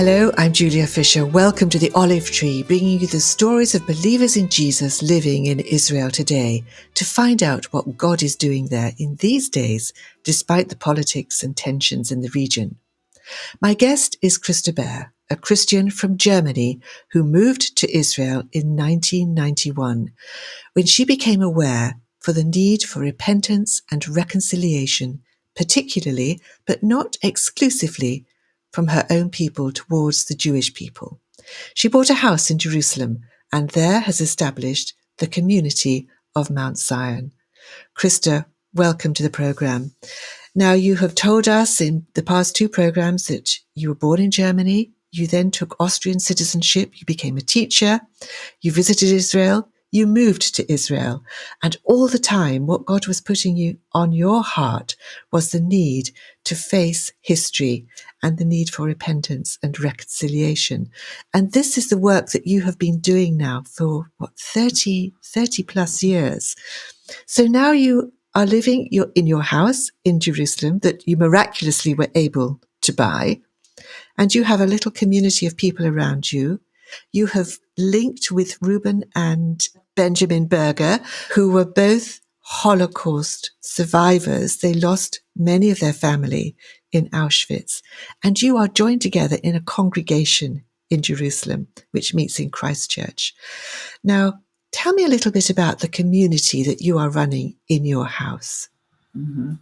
Hello, I'm Julia Fisher. Welcome to the Olive Tree, bringing you the stories of believers in Jesus living in Israel today to find out what God is doing there in these days, despite the politics and tensions in the region. My guest is Christa Behr, a Christian from Germany who moved to Israel in 1991 when she became aware for the need for repentance and reconciliation, particularly, but not exclusively, from her own people towards the Jewish people. She bought a house in Jerusalem and there has established the community of Mount Zion. Christa, welcome to the program. Now, you have told us in the past two programs that you were born in Germany, you then took Austrian citizenship, you became a teacher, you visited Israel, you moved to Israel, and all the time what God was putting you on your heart was the need to face history and the need for repentance and reconciliation. And this is the work that you have been doing now for, 30 plus years. So now you are living in your house in Jerusalem that you miraculously were able to buy, and you have a little community of people around you. You have linked with Reuben and Benjamin Berger, who were both Holocaust survivors. They lost many of their family in Auschwitz. And you are joined together in a congregation in Jerusalem, which meets in Christchurch. Now, tell me a little bit about the community that you are running in your house. Mm-hmm.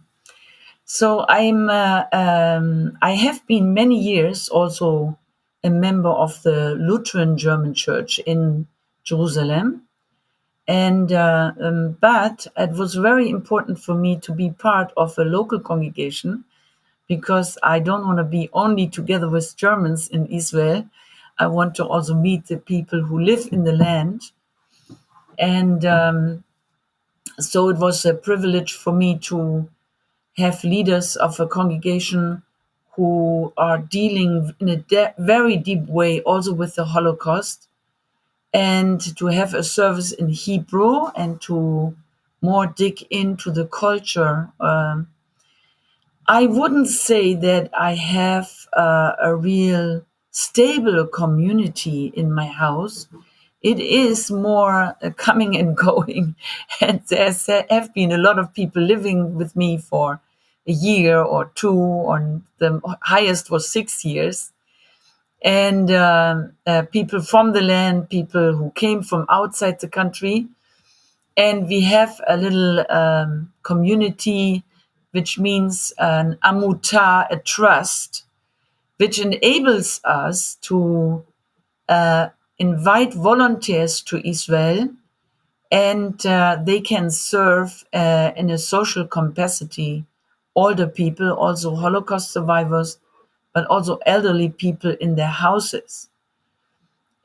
So I have been many years also a member of the Lutheran German Church in Jerusalem. And but it was very important for me to be part of a local congregation because I don't want to be only together with Germans in Israel. I want to also meet the people who live in the land. And so it was a privilege for me to have leaders of a congregation who are dealing in a very deep way also with the Holocaust, and to have a service in Hebrew and to more dig into the culture. I wouldn't say that I have a real stable community in my house. It is more coming and going. And there have been a lot of people living with me for a year or two, or the highest was 6 years. And people from the land, people who came from outside the country. And we have a little community, which means an amuta, a trust, which enables us to invite volunteers to Israel, and they can serve in a social capacity, older people, also Holocaust survivors, but also elderly people in their houses.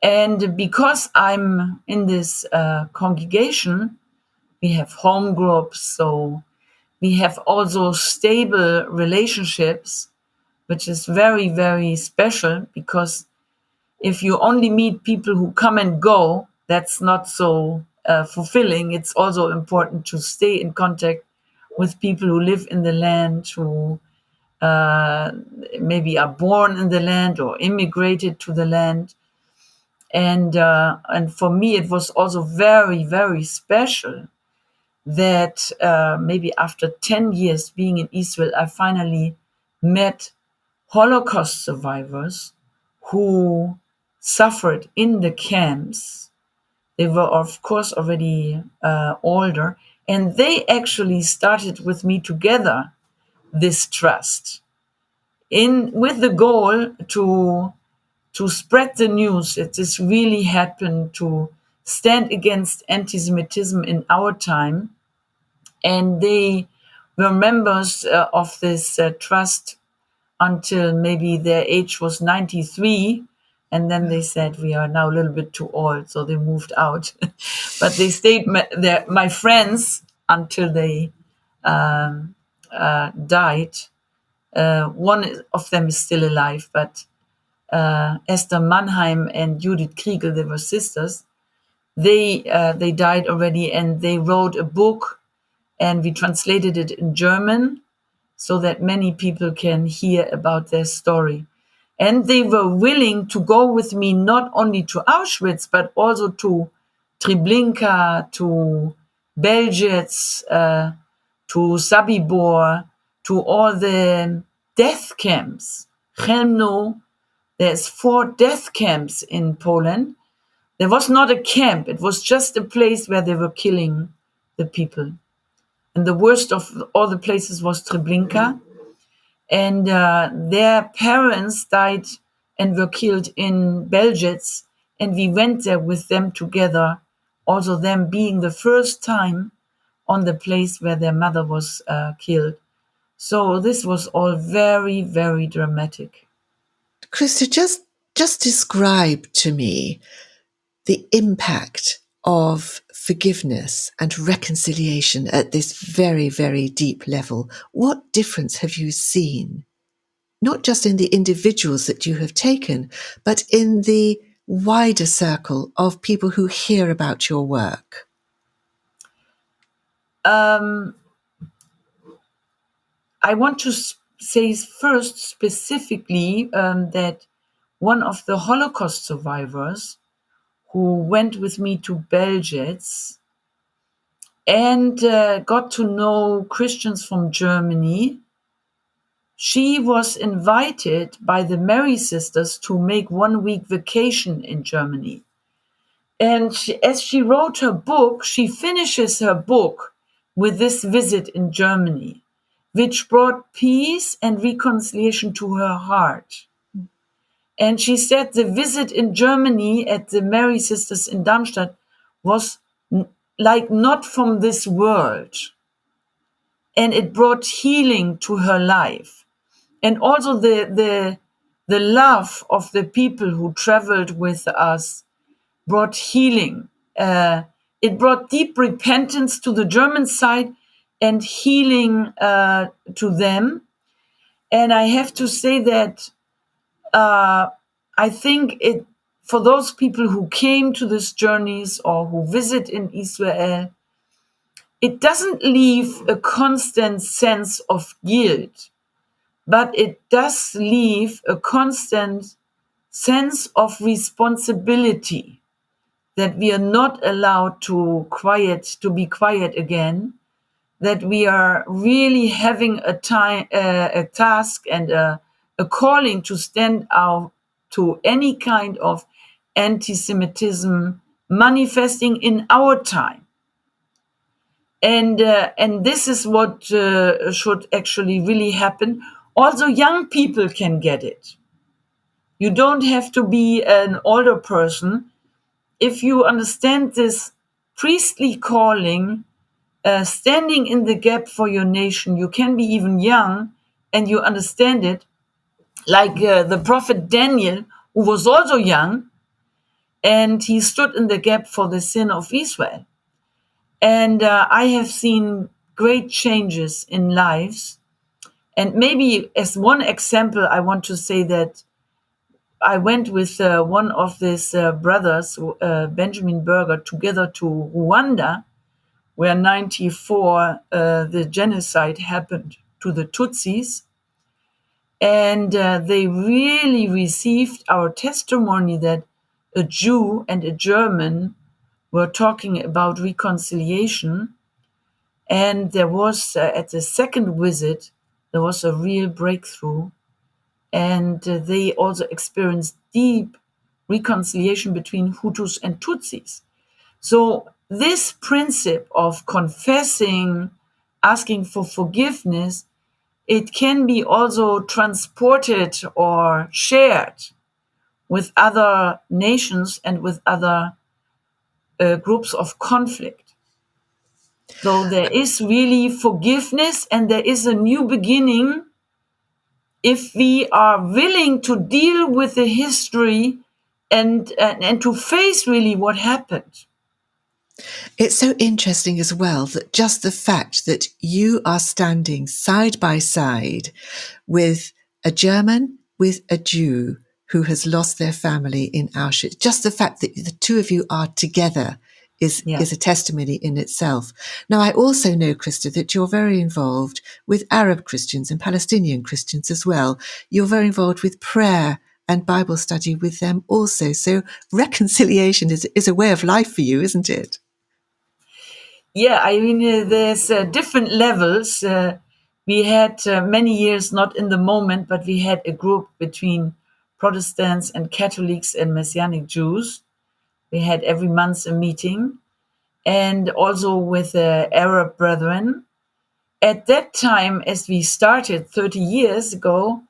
And because I'm in this congregation, we have home groups, so we have also stable relationships, which is very, very special, because if you only meet people who come and go, that's not so fulfilling. It's also important to stay in contact with people who live in the land, who maybe are born in the land or immigrated to the land. And for me, it was also very, very special that maybe after 10 years being in Israel, I finally met Holocaust survivors who suffered in the camps. They were, of course, already older, and they actually started with me together this trust, with the goal to spread the news that this really happened, to stand against anti-Semitism in our time. And they were members of this trust until maybe their age was 93. And then they said, we are now a little bit too old, so they moved out. But they stayed my friends until they died. One of them is still alive, but Esther Mannheim and Judith Kriegel, they were sisters. They died already, and they wrote a book, and we translated it in German so that many people can hear about their story. And they were willing to go with me not only to Auschwitz, but also to Treblinka, to Belzec, to Sobibor, to all the death camps. Chelmno, there's 4 death camps in Poland. There was not a camp. It was just a place where they were killing the people. And the worst of all the places was Treblinka. And their parents died and were killed in Belzec, and we went there with them together, also them being the first time on the place where their mother was killed. So this was all very, very dramatic. Christa, just describe to me the impact of forgiveness and reconciliation at this very, very deep level. What difference have you seen? Not just in the individuals that you have taken, but in the wider circle of people who hear about your work. I want to say first specifically that one of the Holocaust survivors who went with me to Belzec and got to know Christians from Germany, she was invited by the Mary Sisters to make 1-week vacation in Germany. And as she wrote her book, she finishes her book with this visit in Germany, which brought peace and reconciliation to her heart. And she said the visit in Germany at the Mary Sisters in Darmstadt was like not from this world. And it brought healing to her life. And also the love of the people who traveled with us brought healing. It brought deep repentance to the German side and healing to them. And I have to say that I think it, for those people who came to these journeys or who visit in Israel, it doesn't leave a constant sense of guilt, but it does leave a constant sense of responsibility that we are not allowed to be quiet again, that we are really having a task and a calling to stand out to any kind of anti-Semitism manifesting in our time. And this is what should actually really happen. Also, young people can get it. You don't have to be an older person. If you understand this priestly calling, standing in the gap for your nation, you can be even young and you understand it, like the prophet Daniel, who was also young, and he stood in the gap for the sin of Israel. And I have seen great changes in lives. And maybe as one example, I want to say that I went with one of these brothers, Benjamin Berger, together to Rwanda, where 94 the genocide happened to the Tutsis. And they really received our testimony that a Jew and a German were talking about reconciliation. And there was, at the second visit, there was a real breakthrough. And they also experienced deep reconciliation between Hutus and Tutsis. So this principle of confessing, asking for forgiveness, it can be also transported or shared with other nations and with other groups of conflict. So there is really forgiveness and there is a new beginning if we are willing to deal with the history and to face really what happened. It's so interesting as well that just the fact that you are standing side by side with a German, with a Jew who has lost their family in Auschwitz, just the fact that the two of you are together is a testimony in itself. Now, I also know, Christa, that you're very involved with Arab Christians and Palestinian Christians as well. You're very involved with prayer and Bible study with them also. So reconciliation is a way of life for you, isn't it? Yeah, I mean, there's different levels. We had many years, not in the moment, but we had a group between Protestants and Catholics and Messianic Jews. We had every month a meeting, and also with the Arab brethren. At that time, as we started 30 years ago,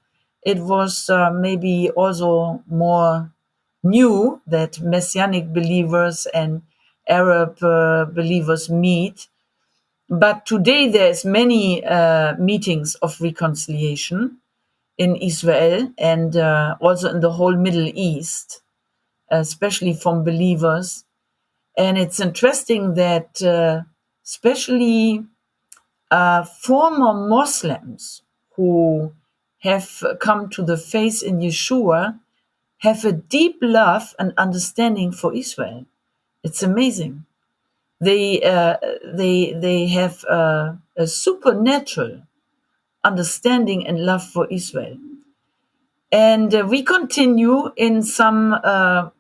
it was maybe also more new that Messianic believers and Arab believers meet. But today there's many meetings of reconciliation in Israel and also in the whole Middle East, especially from believers. And it's interesting that especially former Muslims who have come to the faith in Yeshua have a deep love and understanding for Israel. It's amazing. They have a supernatural understanding and love for Israel. And we continue in some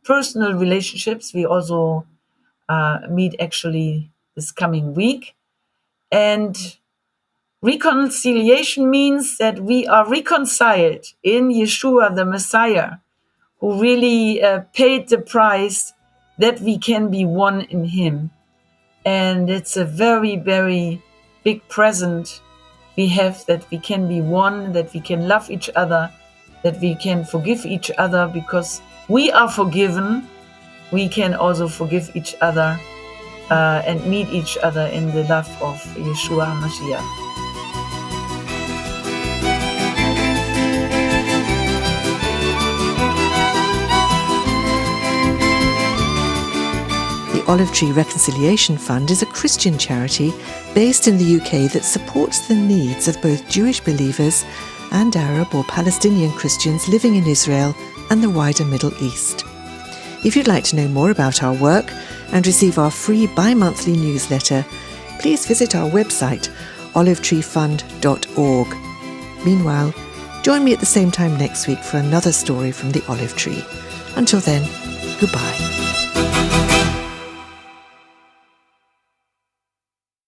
personal relationships. We also meet actually this coming week. And reconciliation means that we are reconciled in Yeshua, the Messiah, who really paid the price that we can be one in Him. And it's a very, very big present we have, that we can be one, that we can love each other, that we can forgive each other because we are forgiven. We can also forgive each other and meet each other in the love of Yeshua HaMashiach. The Olive Tree Reconciliation Fund is a Christian charity based in the UK that supports the needs of both Jewish believers and Arab or Palestinian Christians living in Israel and the wider Middle East. If you'd like to know more about our work and receive our free bi-monthly newsletter, please visit our website, olivetreefund.org. Meanwhile, join me at the same time next week for another story from the Olive Tree. Until then, goodbye.